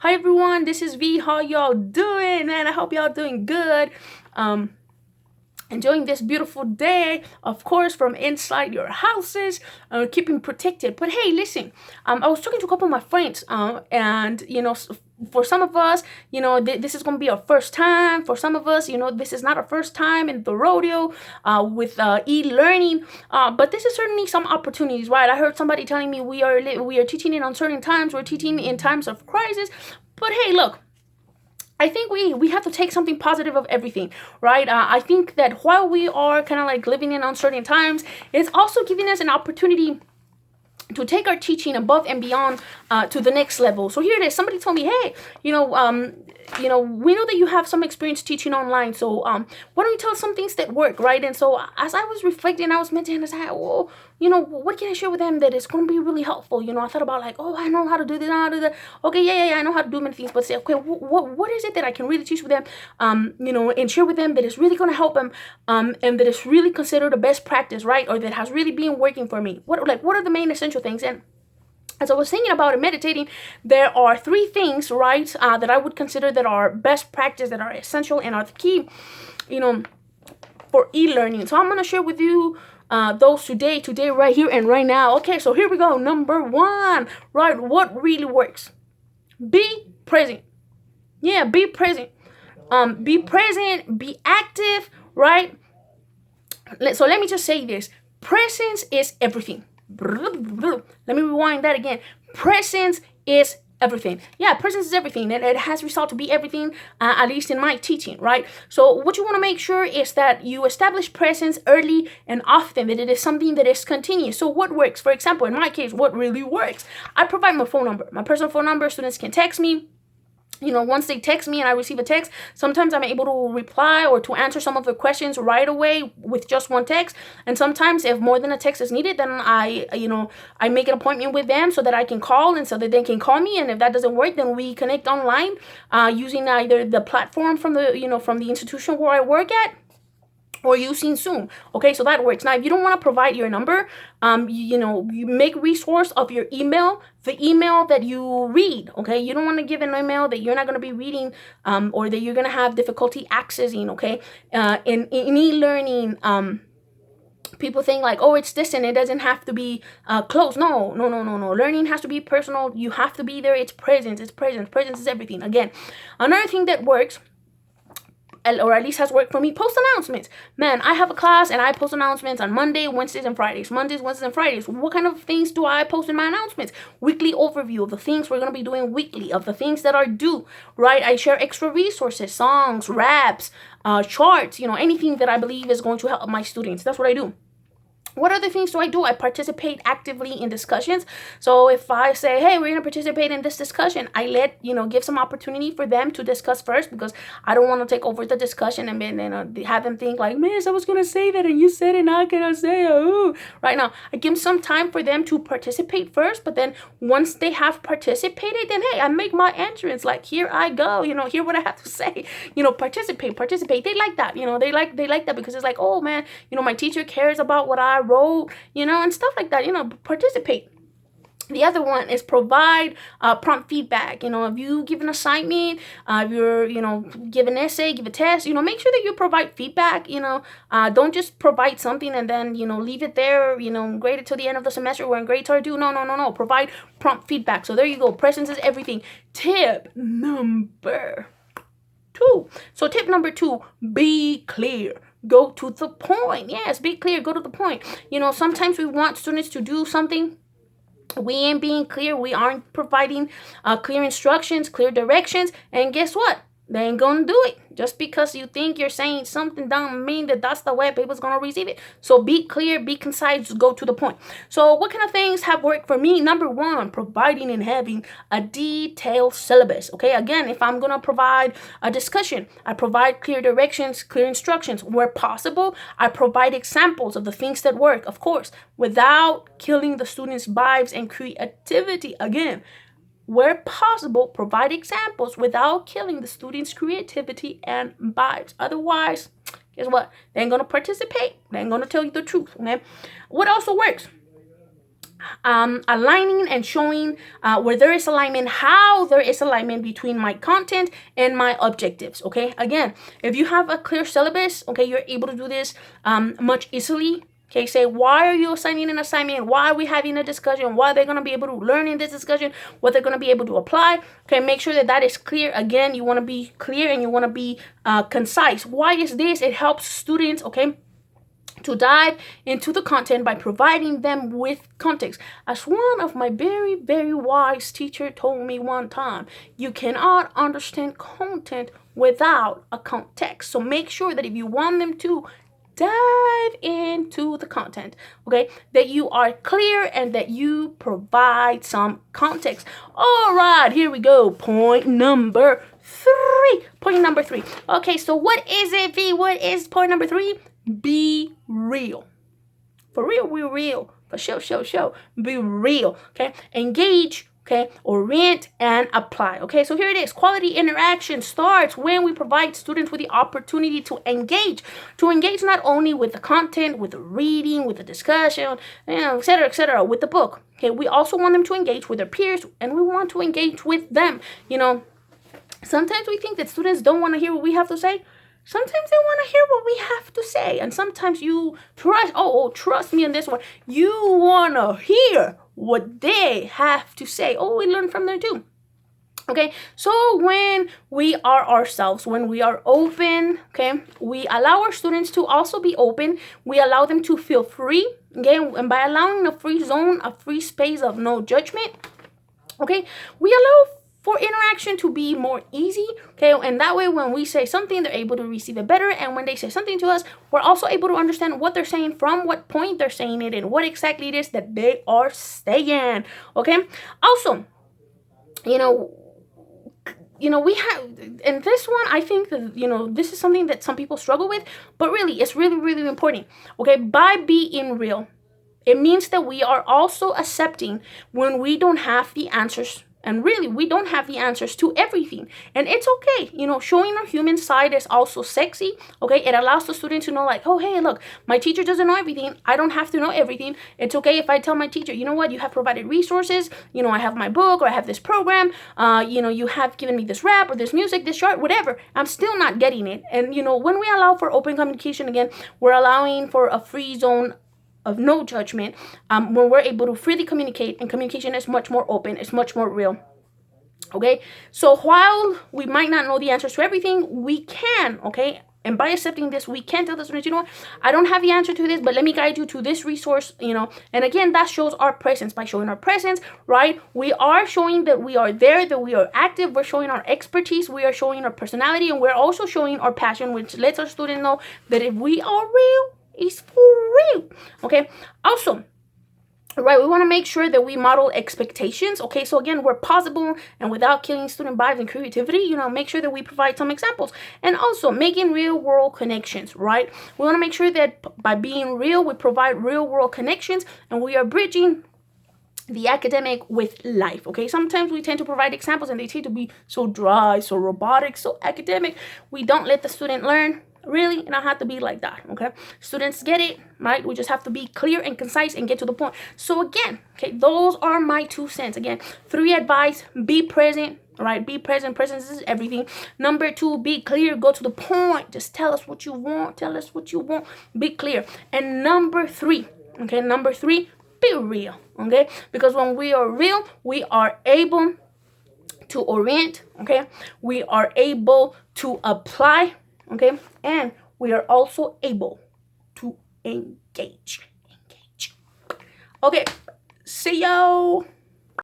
Hi everyone, this is V. How y'all doing? Man, I hope y'all doing good. Um, Enjoying this beautiful day, of course, from inside your houses, keeping protected. But hey, listen, I was talking to a couple of my friends, and for some of us, this is gonna be our first time. For some of us, this is not our first time in the rodeo with e-learning. But this is certainly some opportunities, right? I heard somebody telling me we are teaching in uncertain times. We're teaching in times of crisis. But hey, look. I think we have to take something positive of everything, right? I think that while we are kind of like living in uncertain times, it's also giving us an opportunity to take our teaching above and beyond to the next level. So here it is. Somebody told me, hey, we know that you have some experience teaching online. So why don't you tell us some things that work, right? And so as I was reflecting, I was mentioning, I said, well, what can I share with them that is going to be really helpful? I thought about like, oh, I know how to do this, I know how to do that. Okay, yeah, I know how to do many things. But say, okay, what is it that I can really teach with them, and share with them that is really going to help them, and that is really considered a best practice, right? Or that has really been working for me. What are the main essential things? And as I was thinking about it, meditating, there are three things, right, that I would consider that are best practice, that are essential and are the key, for e-learning. So I'm going to share with you those today, right here and right now. Okay, so here we go. Number one, right, what really works? Be present. Yeah, be present. Be present, be active, right? So let me just say this. Presence is everything. Let me rewind that again. Presence is everything. Yeah, presence is everything, and it has resulted to be everything, at least in my teaching, right? So what you want to make sure is that you establish presence early and often, that it is something that is continuous. So what works? For example, in my case, what really works? I provide my phone number, my personal phone number. Students can text me. Once they text me and I receive a text, sometimes I'm able to reply or to answer some of the questions right away with just one text. And sometimes if more than a text is needed, then I make an appointment with them so that I can call and so that they can call me. And if that doesn't work, then we connect online, using either the platform from the institution where I work at, or using Zoom. Okay, so that works. Now, if you don't want to provide your number, you make resource of your email, the email that you read. Okay, you don't want to give an email that you're not going to be reading, or that you're going to have difficulty accessing. Okay, in e-learning, people think like, oh, it's distant, it doesn't have to be close. No. Learning has to be personal. You have to be there. It's presence. Presence is everything. Again, another thing that works, or at least has worked for me, post announcements. Man, I have a class and I post announcements on Monday, Wednesdays, and Fridays. Mondays, Wednesdays, and Fridays. What kind of things do I post in my announcements? Weekly overview of the things we're going to be doing weekly, of the things that are due, right? I share extra resources, songs, raps, charts, anything that I believe is going to help my students. That's what I do. What other things do? I participate actively in discussions. So if I say, hey, we're going to participate in this discussion, I give some opportunity for them to discuss first, because I don't want to take over the discussion and then have them think like, man, I was going to say that and you said it, now can I say it? Ooh. Right now, I give some time for them to participate first, but then once they have participated, then hey, I make my entrance, like, here I go, hear what I have to say, participate. They like that, they like that, because it's like, oh man, my teacher cares about what I wrote, and stuff like that. Participate. The other one is provide prompt feedback. If you give an assignment, if you're, give an essay, give a test, make sure that you provide feedback. Don't just provide something and then, leave it there, grade it till the end of the semester when grades are due. No. Provide prompt feedback. So there you go. Presence is everything. Tip number 2. So tip number 2, be clear. Go to the point. Yes, be clear. Go to the point. Sometimes we want students to do something. We ain't being clear. We aren't providing clear instructions, clear directions. And guess what? They ain't gonna do it. Just because you think you're saying something doesn't mean that that's the way people's gonna receive it. So be clear, be concise, go to the point. So what kind of things have worked for me? Number 1, providing and having a detailed syllabus. Okay, again, if I'm gonna provide a discussion, I provide clear directions, clear instructions. Where possible, I provide examples of the things that work, of course, without killing the students' vibes and creativity. Again, where possible, provide examples without killing the students' creativity and vibes. Otherwise, guess what? They ain't going to participate. They ain't going to tell you the truth. Okay? What also works? aligning and showing where there is alignment, how there is alignment between my content and my objectives. Okay, again, if you have a clear syllabus, okay, you're able to do this much easily. Okay, say, why are you assigning an assignment? Why are we having a discussion? Why are they going to be able to learn in this discussion? What they're going to be able to apply? Okay, make sure that that is clear. Again, you want to be clear and you want to be concise. Why is this? It helps students, okay, to dive into the content by providing them with context. As one of my very, very wise teacher told me one time, you cannot understand content without a context. So make sure that if you want them to dive into the content, okay, that you are clear and that you provide some context. All right, here we go. Point number three. Okay, so what is it, V? What is point number 3? Be real. For real, we're real. For show. Be real. Okay. Engage. Okay. Orient and apply. Okay. So here it is. Quality interaction starts when we provide students with the opportunity to engage. To engage not only with the content, with the reading, with the discussion, etc., with the book. Okay. We also want them to engage with their peers, and we want to engage with them. Sometimes we think that students don't want to hear what we have to say. Sometimes they want to hear what we have to say. And sometimes you trust me on this one. You want to hear what they have to say. We learn from there too. Okay, so when we are ourselves, when we are open, okay, we allow our students to also be open. We allow them to feel free, okay, and by allowing a free zone, a free space of no judgment, okay, we allow for interaction to be more easy, okay, and that way when we say something, they're able to receive it better, and when they say something to us, we're also able to understand what they're saying, from what point they're saying it, and what exactly it is that they are saying, okay. Also, we have, and this one, I think that, this is something that some people struggle with, but really, it's really, really important, okay. By being real, it means that we are also accepting when we don't have the answers. And really, we don't have the answers to everything. And it's okay. Showing our human side is also sexy. Okay. It allows the student to know, like, oh, hey, look, my teacher doesn't know everything. I don't have to know everything. It's okay if I tell my teacher, you know what, you have provided resources. I have my book, or I have this program. You have given me this rap or this music, this chart, whatever. I'm still not getting it. And, when we allow for open communication, again, we're allowing for a free zone of no judgment, when we're able to freely communicate, and communication is much more open, it's much more real. Okay, so while we might not know the answers to everything, we can, okay, and by accepting this, we can tell the students, I don't have the answer to this, but let me guide you to this resource, and again, that shows our presence. By showing our presence, right, we are showing that we are there, that we are active, we're showing our expertise, we are showing our personality, and we're also showing our passion, which lets our students know that if we are real, it's for real. Okay, also, right, we want to make sure that we model expectations. Okay, so again, where possible and without killing student vibes and creativity, make sure that we provide some examples. And also making real world connections, right? We want to make sure that by being real, we provide real world connections, and we are bridging the academic with life. Okay, sometimes we tend to provide examples and they tend to be so dry, so robotic, so academic. We don't let the student learn. Really, it don't have to be like that. Okay, students get it, right? We just have to be clear and concise and get to the point. So again, okay, those are my 2 cents. Again, 3 advice: be present. Right, be present. Presence is everything. Number 2, be clear. Go to the point. Just tell us what you want. Tell us what you want. Be clear. And number 3, okay, be real. Okay, because when we are real, we are able to orient. Okay, we are able to apply. Okay, and we are also able to engage. Okay, see y'all.